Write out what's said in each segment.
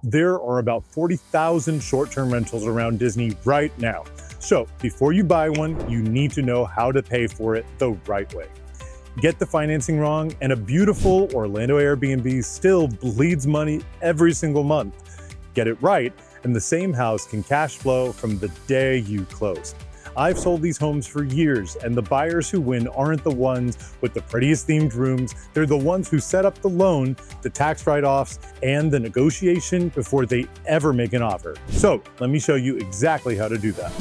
There are about 40,000 short-term rentals around Disney right now. So before you buy one, you need to know how to pay for it the right way. Get the financing wrong, and a beautiful Orlando Airbnb still bleeds money every single month. Get it right, and the same house can cash flow from the day you close. I've sold these homes for years, and the buyers who win aren't the ones with the prettiest themed rooms. They're the ones who set up the loan, the tax write-offs, and the negotiation before they ever make an offer. So let me show you exactly how to do that.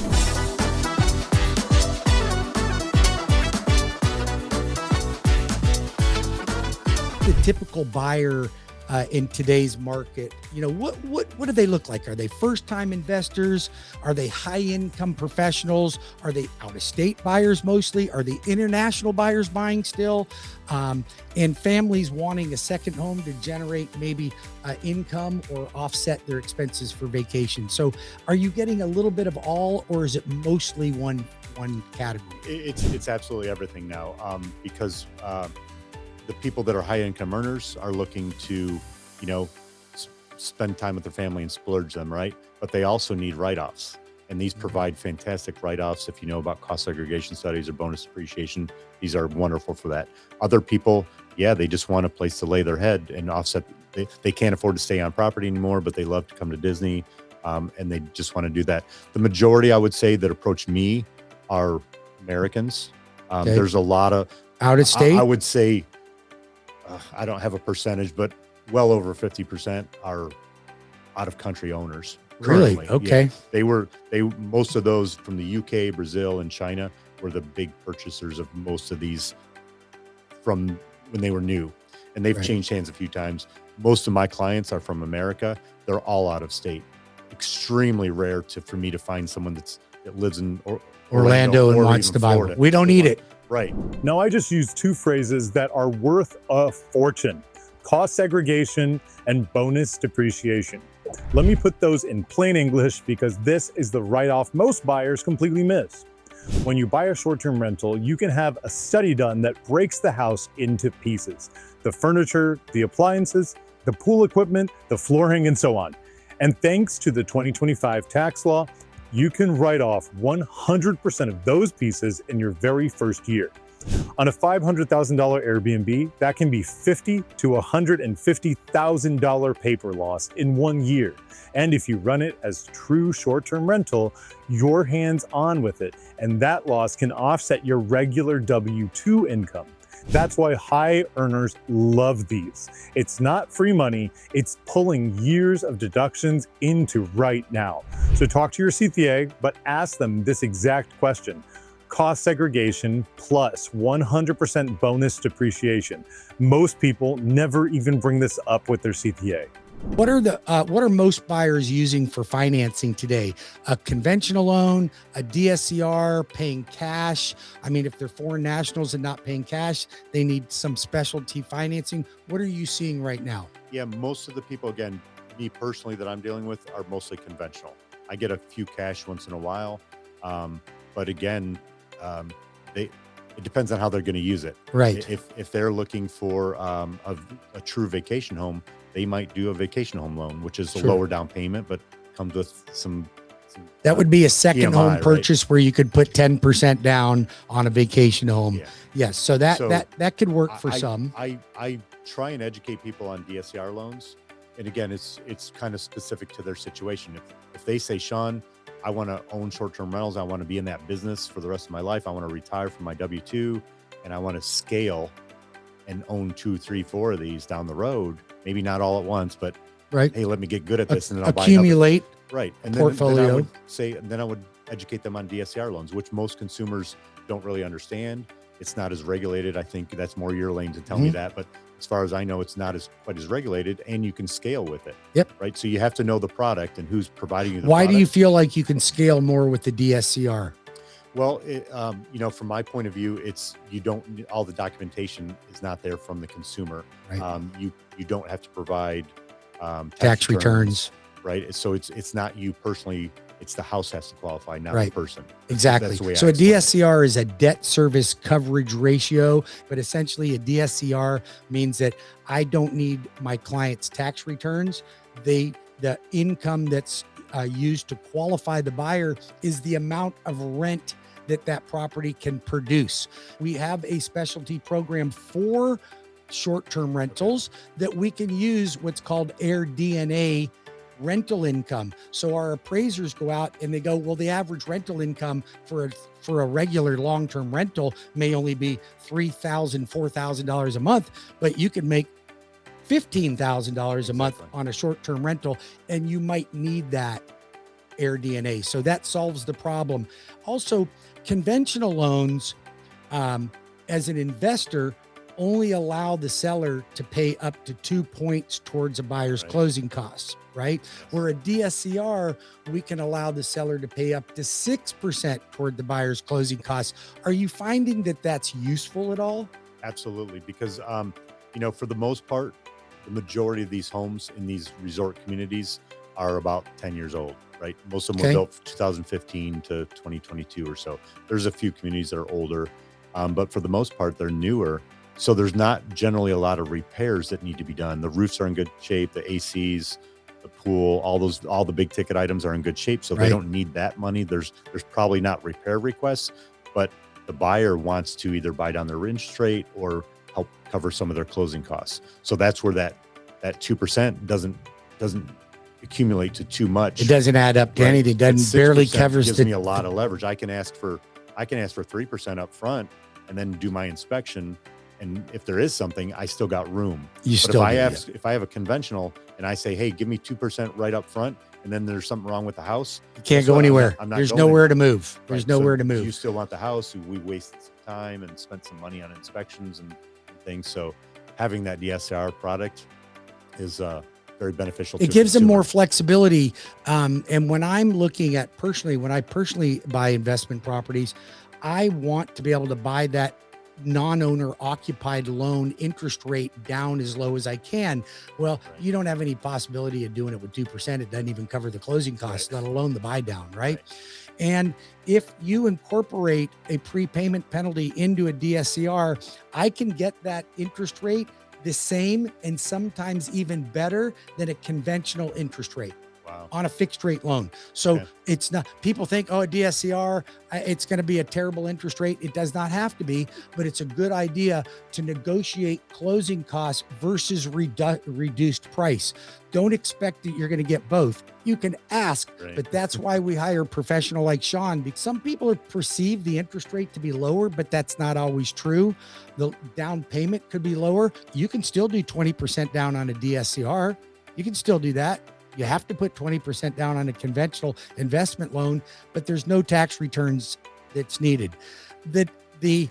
The typical buyer in today's market, what do they look like? Are they first-time investors? Are they high-income professionals? Are they out-of-state buyers mostly? Are they international buyers buying still? And families wanting a second home to generate maybe income or offset their expenses for vacation. So are you getting a little bit of all, or is it mostly one category? It's absolutely everything now, because the people that are high income earners are looking to, spend time with their family and splurge them, right? But they also need write-offs, and these provide fantastic write-offs. If you know about cost segregation studies or bonus depreciation, these are wonderful for that. Other people, they just want a place to lay their head and offset. They can't afford to stay on property anymore, but they love to come to Disney, and they just want to do that. The majority, I would say, that approach me are Americans. Okay. There's a lot of Out of state? I would say, I don't have a percentage, but well over 50% are out of country owners. Really? Currently. Okay. Yeah. Most of those from the UK, Brazil, and China were the big purchasers of most of these from when they were new, and they've changed hands a few times. Most of my clients are from America. They're all out of state. Extremely rare for me to find someone that lives in Orlando and wants to buy one. We don't need it. Right. Now, I just used two phrases that are worth a fortune: cost segregation and bonus depreciation. Let me put those in plain English, because this is the write-off most buyers completely miss. When you buy a short-term rental, you can have a study done that breaks the house into pieces: the furniture, the appliances, the pool equipment, the flooring, and so on. And thanks to the 2025 tax law, you can write off 100% of those pieces in your very first year. On a $500,000 Airbnb, that can be $50,000 to $150,000 paper loss in 1 year. And if you run it as true short-term rental, you're hands-on with it, and that loss can offset your regular W-2 income. That's why high earners love these. It's not free money, it's pulling years of deductions into right now. So talk to your CPA, but ask them this exact question: cost segregation plus 100% bonus depreciation. Most people never even bring this up with their CPA. What are most buyers using for financing today? A conventional loan, a DSCR, paying cash? I mean, if they're foreign nationals and not paying cash, they need some specialty financing. What are you seeing right now? Yeah, most of the people, again, me personally, that I'm dealing with are mostly conventional. I get a few cash once in a while, but again, it depends on how they're going to use it. Right. If they're looking for a true vacation home, they might do a vacation home loan, which is a lower down payment, but comes with some that would be a second EMI, home purchase, where you could put 10% down on a vacation home. Yeah. Yes. So that could work for some. I try and educate people on DSCR loans. And again, it's kind of specific to their situation. If they say, Shawn, I want to own short-term rentals, I want to be in that business for the rest of my life, I want to retire from my W-2, and I want to scale and own 2, 3, 4 of these down the road, maybe not all at once, but hey, let me get good at this, and then I'll accumulate. Right. And portfolio. Then I would educate them on DSCR loans, which most consumers don't really understand. It's not as regulated. I think that's more your lane to tell me that. But as far as I know, it's not quite as regulated, and you can scale with it. Yep. Right. So you have to know the product and who's providing you the Why product. do you feel like you can scale more with the DSCR? Well, from my point of view, all the documentation is not there from the consumer. Right. You don't have to provide tax returns. Right. So it's not you personally. It's the house has to qualify, not the person. Exactly. So a DSCR is a debt service coverage ratio, but essentially a DSCR means that I don't need my client's tax returns. They the income that's used to qualify the buyer is the amount of rent that property can produce. We have a specialty program for short-term rentals that we can use what's called AirDNA rental income. So our appraisers go out and they go, well, the average rental income for a regular long-term rental may only be $3,000, $4,000 a month, but you can make $15,000 a month on a short-term rental, and you might need that AirDNA. So that solves the problem. Also, conventional loans, as an investor, only allow the seller to pay up to 2 points towards a buyer's closing costs, right? Where a DSCR, we can allow the seller to pay up to 6% toward the buyer's closing costs. Are you finding that that's useful at all? Absolutely, because for the most part, the majority of these homes in these resort communities are about 10 years old, right? Most of them were built 2015 to 2022 or so. There's a few communities that are older, but for the most part, they're newer. So there's not generally a lot of repairs that need to be done. The roofs are in good shape, the ACs, the pool, all the big ticket items are in good shape. So they don't need that money. There's probably not repair requests, but the buyer wants to either buy down their interest rate or help cover some of their closing costs. So that's where that 2% doesn't accumulate to too much. It doesn't add up to anything. It doesn't barely covers. Gives me a lot of leverage. I can ask for 3% up front and then do my inspection. And if there is something, I still got room. If I have a conventional and I say, hey, give me 2% right up front, and then there's something wrong with the house, you can't go anywhere. There's nowhere to move. There's nowhere to move. You still want the house. We wasted some time and spent some money on inspections and things. So having that DSCR product is very beneficial. It gives them more flexibility. And when I'm looking at when I personally buy investment properties, I want to be able to buy that non-owner occupied loan interest rate down as low as I can. Well, you don't have any possibility of doing it with 2%. It doesn't even cover the closing costs, let alone the buy down, right? And if you incorporate a prepayment penalty into a DSCR, I can get that interest rate the same and sometimes even better than a conventional interest rate. On a fixed rate loan. So it's not, people think, a DSCR, it's going to be a terrible interest rate. It does not have to be, but it's a good idea to negotiate closing costs versus reduced price. Don't expect that you're going to get both. You can ask, but that's why we hire a professional like Shawn, because some people perceive the interest rate to be lower, but that's not always true. The down payment could be lower. You can still do 20% down on a DSCR. You can still do that. You have to put 20% down on a conventional investment loan, but there's no tax returns that's needed. The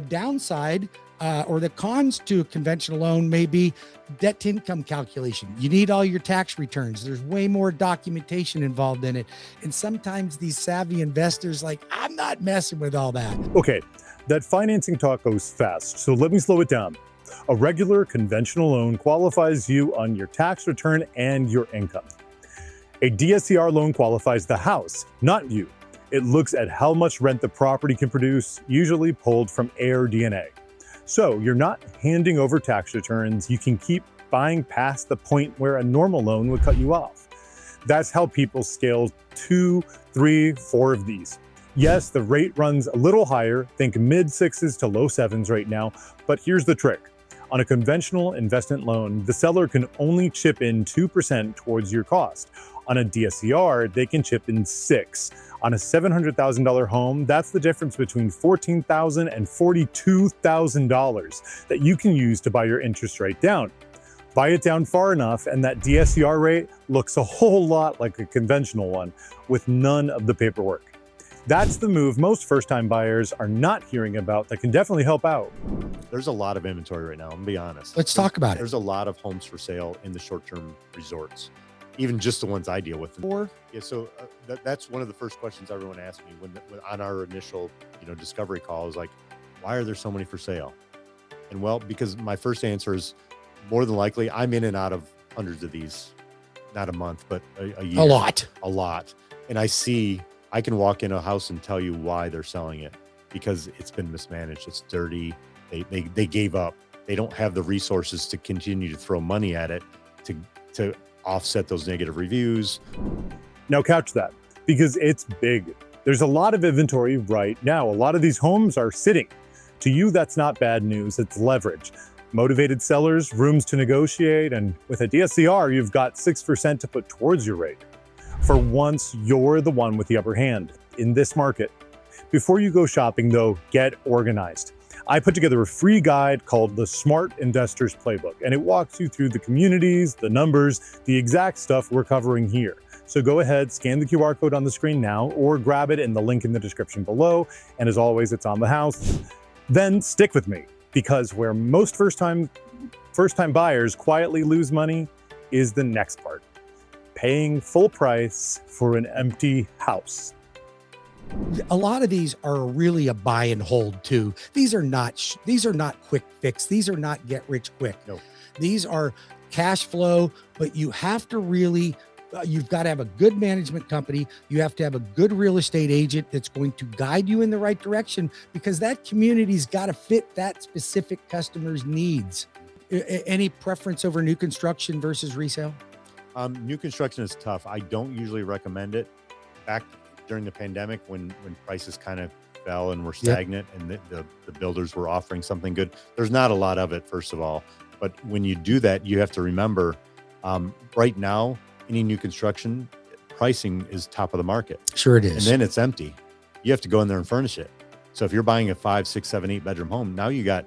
downside or the cons to a conventional loan may be debt to income calculation. You need all your tax returns. There's way more documentation involved in it. And sometimes these savvy investors I'm not messing with all that. Okay, that financing talk goes fast, so let me slow it down. A regular conventional loan qualifies you on your tax return and your income. A DSCR loan qualifies the house, not you. It looks at how much rent the property can produce, usually pulled from AirDNA. So you're not handing over tax returns. You can keep buying past the point where a normal loan would cut you off. That's how people scale 2, 3, 4 of these. Yes, the rate runs a little higher, think mid 6s to low 7s right now, but here's the trick. On a conventional investment loan, the seller can only chip in 2% towards your cost. On a DSCR, they can chip in 6%. On a $700,000 home, that's the difference between $14,000 and $42,000 that you can use to buy your interest rate down. Buy it down far enough, and that DSCR rate looks a whole lot like a conventional one with none of the paperwork. That's the move most first-time buyers are not hearing about that can definitely help out. There's a lot of inventory right now, I'm gonna be honest. Let's talk about it. There's a lot of homes for sale in the short-term resorts, even just the ones I deal with. So that's one of the first questions everyone asks me when on our initial discovery call is like, why are there so many for sale? And well, because my first answer is more than likely I'm in and out of hundreds of these, not a month, but a year. A lot. And I can walk in a house and tell you why they're selling it, because it's been mismanaged. It's dirty. They gave up. They don't have the resources to continue to throw money at it to offset those negative reviews. Now couch that, because it's big. There's a lot of inventory right now. A lot of these homes are sitting. To you, that's not bad news, it's leverage. Motivated sellers, rooms to negotiate, and with a DSCR, you've got 6% to put towards your rate. For once, you're the one with the upper hand in this market. Before you go shopping though, get organized. I put together a free guide called the Smart Investors Playbook, and it walks you through the communities, the numbers, the exact stuff we're covering here. So go ahead, scan the QR code on the screen now, or grab it in the link in the description below. And as always, it's on the house. Then stick with me, because where most first-time buyers quietly lose money is the next part: paying full price for an empty house. A lot of these are really a buy and hold too. These are not quick fix. These are not get rich quick. No. These are cash flow, but you have to really, you've got to have a good management company. You have to have a good real estate agent that's going to guide you in the right direction, because that community's got to fit that specific customer's needs. Any preference over new construction versus resale? New construction is tough. I don't usually recommend it. Back during the pandemic, when prices kind of fell and were stagnant, and the builders were offering something good, there's not a lot of it, first of all. But when you do that, you have to remember, right now, any new construction pricing is top of the market. Sure it is. And then it's empty. You have to go in there and furnish it. So if you're buying a 5, 6, 7, 8 bedroom home, now you got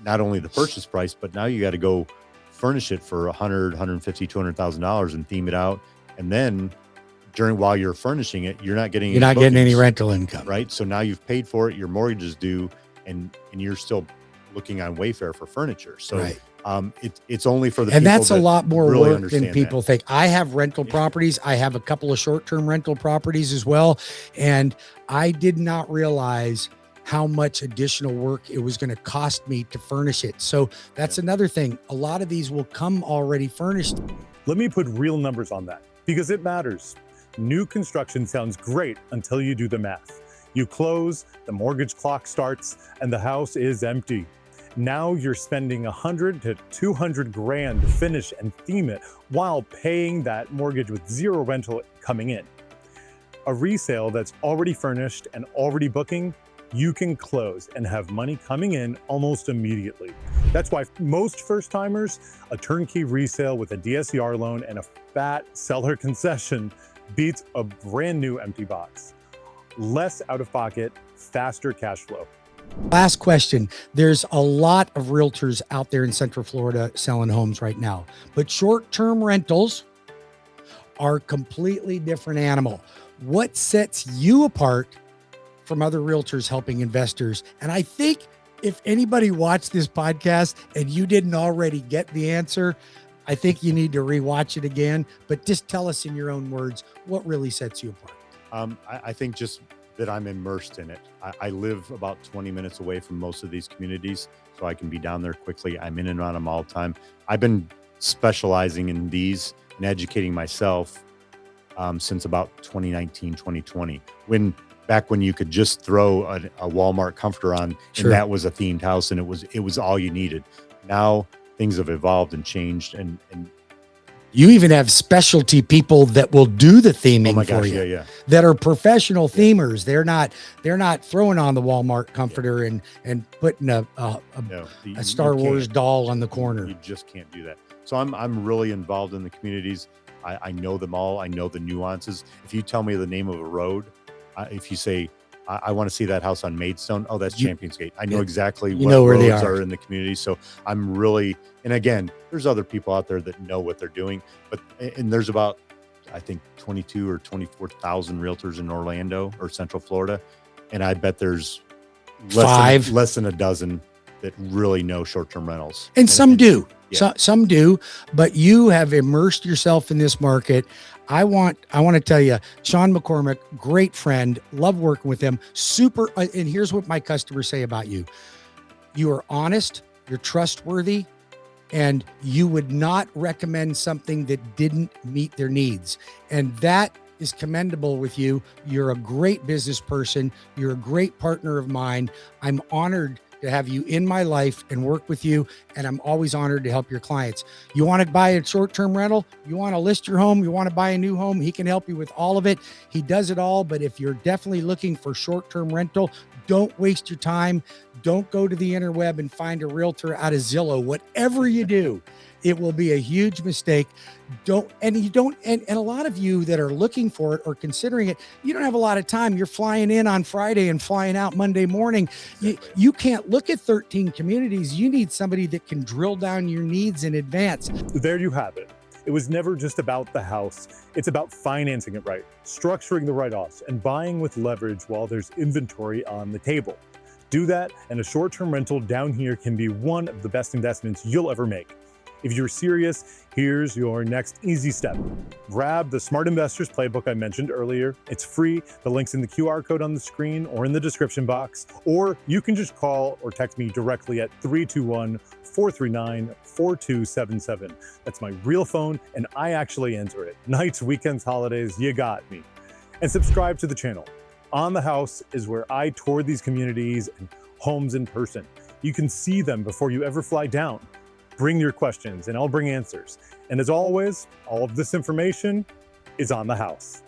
not only the purchase price, but now you got to go furnish it for $100,000, $150,000, $200,000 and theme it out. And then while you're furnishing it, you're not getting any rental income, right? So now you've paid for it, your mortgage is due, and you're still looking on Wayfair for furniture. So right. It's only for the and people that's a lot more really work than people think. I have rental properties. I have a couple of short-term rental properties as well, and I did not realize how much additional work it was going to cost me to furnish it. So that's another thing. A lot of these will come already furnished. Let me put real numbers on that, because it matters. New construction sounds great until you do the math. You close, the mortgage clock starts, and the house is empty. Now you're spending $100 to $200 to finish and theme it while paying that mortgage with zero rental coming in. A resale that's already furnished and already booking, you can close and have money coming in almost immediately. That's why most first-timers, a turnkey resale with a DSCR loan and a fat seller concession beats a brand new empty box. Less out of pocket, faster cash flow. Last question. There's a lot of realtors out there in Central Florida selling homes right now, but short-term rentals are a completely different animal. What sets you apart from other realtors helping investors? And I think if anybody watched this podcast and you didn't already get the answer, I think you need to rewatch it again, but just tell us in your own words, what really sets you apart? I think just that I'm immersed in it. I live about 20 minutes away from most of these communities, so I can be down there quickly. I'm in and around them all the time. I've been specializing in these and educating myself since about 2019, 2020, back when you could just throw a Walmart comforter on, Sure. and that was a themed house, and it was all you needed. Now things have evolved and changed, and you even have specialty people that will do the theming oh my for gosh, you. yeah. That are professional themers. They're not throwing on the Walmart comforter and putting a Star Wars doll on the corner. You just can't do that. So I'm really involved in the communities. I know them all. I know the nuances. If you tell me the name of a road, if you say, I want to see that house on Maidstone. Oh, that's Champions Gate. I know exactly what where roads they are in the community. So I'm really, and again, there's other people out there that know what they're doing, and there's about, I think 22 or 24,000 realtors in Orlando or Central Florida. And I bet there's less than a dozen that really know short-term rentals. And some do. Yeah. Some do, but you have immersed yourself in this market. I want to tell you, Shawn McCormack, great friend, love working with him. Super. And here's what my customers say about you. You are honest, you're trustworthy, and you would not recommend something that didn't meet their needs. And that is commendable with you. You're a great business person. You're a great partner of mine. I'm honored to have you in my life and work with you. And I'm always honored to help your clients. You want to buy a short-term rental? You want to list your home? You want to buy a new home? He can help you with all of it. He does it all. But if you're definitely looking for short-term rental, don't waste your time. Don't go to the interweb and find a realtor out of Zillow. Whatever you do, it will be a huge mistake. And a lot of you that are looking for it or considering it, you don't have a lot of time. You're flying in on Friday and flying out Monday morning. You can't look at 13 communities. You need somebody that can drill down your needs in advance. There you have it. It was never just about the house. It's about financing it right, structuring the write-offs, and buying with leverage while there's inventory on the table. Do that, and a short-term rental down here can be one of the best investments you'll ever make. If you're serious, here's your next easy step. Grab the Smart Investors Playbook I mentioned earlier. It's free. The link's in the QR code on the screen or in the description box. Or you can just call or text me directly at 321-439-4277. That's my real phone, and I actually answer it. Nights, weekends, holidays, you got me. And subscribe to the channel. On the House is where I tour these communities and homes in person. You can see them before you ever fly down. Bring your questions and I'll bring answers. And as always, all of this information is on the house.